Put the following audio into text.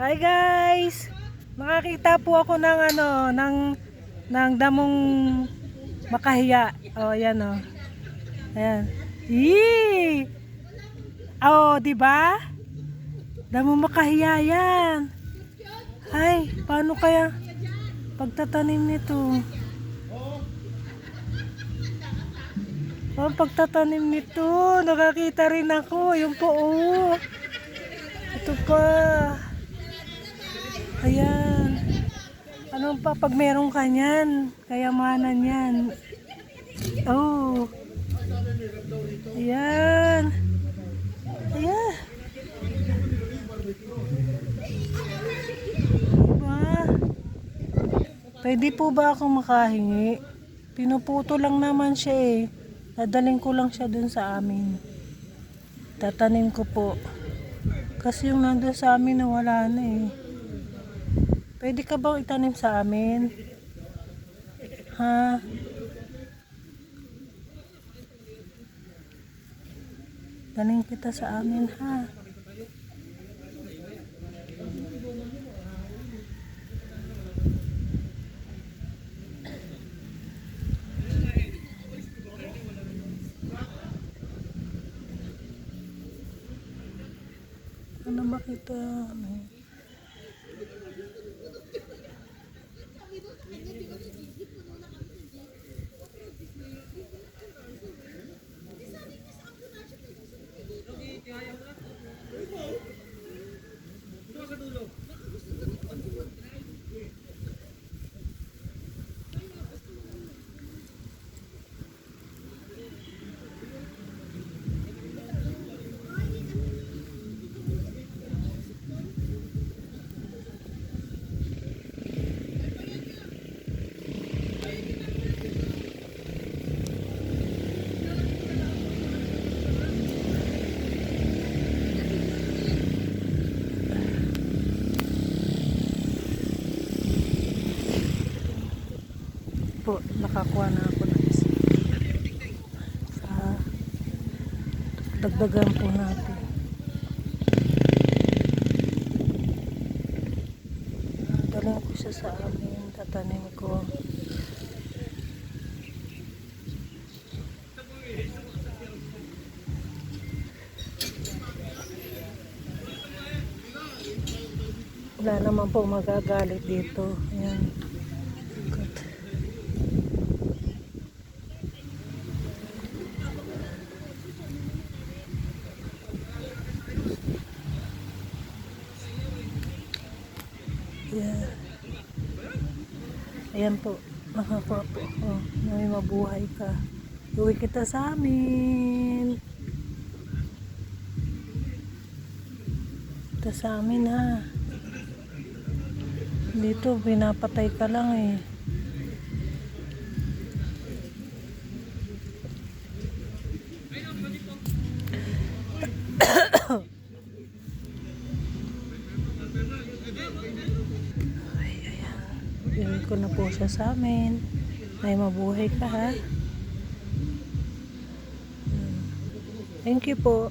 Hi guys! Makakita po ako ng ng damong makahiya. Oh, ayan oh. Ayan. Yee! Oh, 'di ba? Damong makahiya 'yan. Ay, paano kaya pagtatanim nito? Oh, pagtatanim nito, nakakita rin ako. Yung po, oh. Ito pa. Ayan. Ano pa pag meron ka niyan? Kayamanan yan. Oh. Ayan. Ayan. Diba? Pwede po ba akong makahingi? Pinuputo lang naman siya eh. Dadaling ko lang siya dun sa amin. Tatanim ko po. Kasi yung nandun sa amin nawala na eh. Pwede ka bang itanim sa amin? Ha? Tanim kita sa amin ha. Ano ba kita? Po, nakakuha na ako ng isa. Dagdagan po natin. Daling ko siya sa amin, tatanim ko. Wala naman po magagalit dito. Ayan. Good. Yeah. Ayan po, nakakuha po ako. May mabuhay ka. Uwi kita sa amin. Kita sa amin ha. Dito, pinapatay ka lang eh. Iwi ko na po siya sa amin. May mabuhay ka ha. Thank you po.